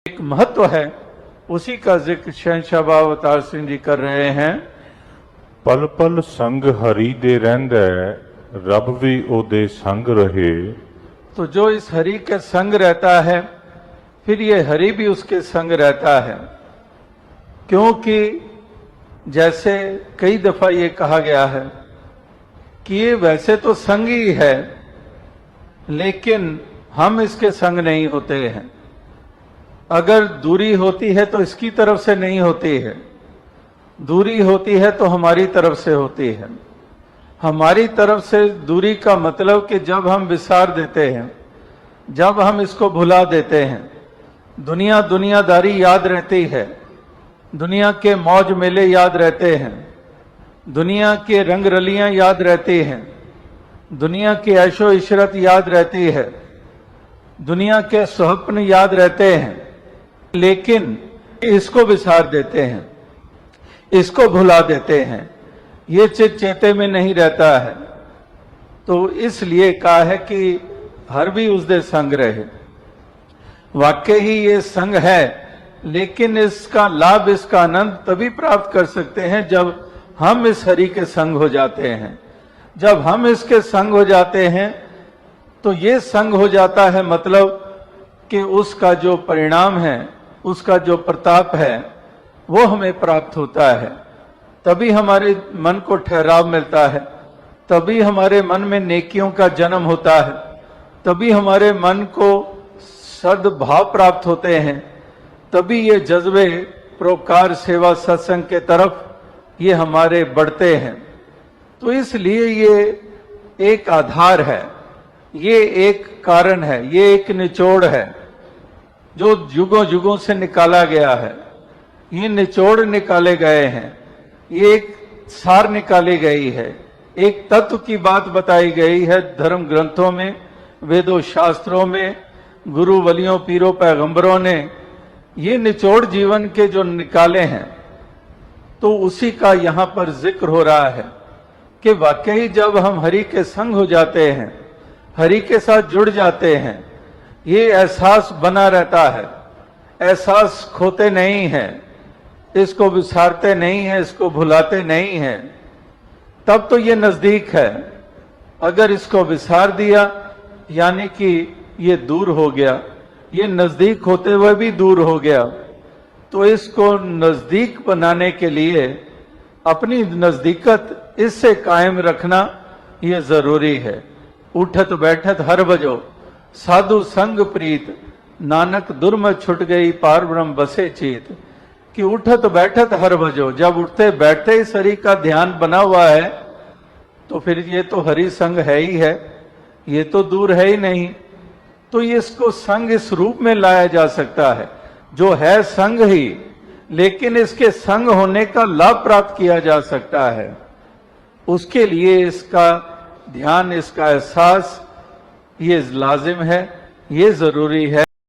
एक महत्व है, उसी का जिक्र शहंशाह बाबा अवतार सिंह जी कर रहे हैं। पल पल संग हरि दे रहिंदा रब भी ओदे संग रहे। तो जो इस हरि के संग रहता है, फिर ये हरि भी उसके संग रहता है। क्योंकि जैसे कई दफा ये कहा गया है कि ये वैसे तो संग ही है, लेकिन हम इसके संग नहीं होते हैं। अगर दूरी होती है तो इसकी तरफ से नहीं होती है, दूरी होती है तो हमारी तरफ से होती है। हमारी तरफ से दूरी का मतलब कि जब हम विसार देते हैं, जब हम इसको भुला देते हैं, दुनियादारी याद रहती है, दुनिया के मौज मेले याद रहते हैं, दुनिया के रंग रलियां याद रहती हैं, दुनिया की ऐशो इशरत याद रहती है, दुनिया के स्वप्न याद रहते हैं, लेकिन इसको विसार देते हैं, इसको भुला देते हैं, ये चित चेते में नहीं रहता है। तो इसलिए कहा है कि हर भी उसके संग रहे। वाकई ही ये संग है, लेकिन इसका लाभ, इसका आनंद तभी प्राप्त कर सकते हैं जब हम इस हरि के संग हो जाते हैं। जब हम इसके संग हो जाते हैं तो ये संग हो जाता है, मतलब कि उसका जो परिणाम है, उसका जो प्रताप है, वो हमें प्राप्त होता है। तभी हमारे मन को ठहराव मिलता है, तभी हमारे मन में नेकियों का जन्म होता है, तभी हमारे मन को सद्भाव प्राप्त होते हैं, तभी ये जज्बे परोपकार सेवा सत्संग के तरफ ये हमारे बढ़ते हैं। तो इसलिए ये एक आधार है, ये एक कारण है, ये एक निचोड़ है जो युगों युगों से निकाला गया है। ये निचोड़ निकाले गए हैं, ये एक सार निकाली गई है, एक तत्व की बात बताई गई है धर्म ग्रंथों में, वेदों शास्त्रों में, गुरु वलियों पीरों पैगंबरों ने ये निचोड़ जीवन के जो निकाले हैं। तो उसी का यहां पर जिक्र हो रहा है कि वाकई जब हम हरि के संग हो जाते हैं, हरि के साथ जुड़ जाते हैं, ये एहसास बना रहता है, एहसास खोते नहीं हैं, इसको विसारते नहीं हैं, इसको भुलाते नहीं हैं, तब तो ये नजदीक है। अगर इसको विसार दिया यानी कि ये दूर हो गया, ये नजदीक होते हुए भी दूर हो गया। तो इसको नजदीक बनाने के लिए अपनी नजदीकत इससे कायम रखना ये जरूरी है। उठत बैठत हर बजो साधु संग प्रीत, नानक दुर्म छुट गई पार ब्रह्म बसे चेत। कि उठत बैठत हर बजो, जब उठते बैठते ही हरि का ध्यान बना हुआ है तो फिर ये तो हरि संग है ही है, ये तो दूर है ही नहीं। तो ये इसको संग इस रूप में लाया जा सकता है जो है संग ही, लेकिन इसके संग होने का लाभ प्राप्त किया जा सकता है। उसके लिए इसका ध्यान, इसका एहसास ये लाजिम है, ये जरूरी है।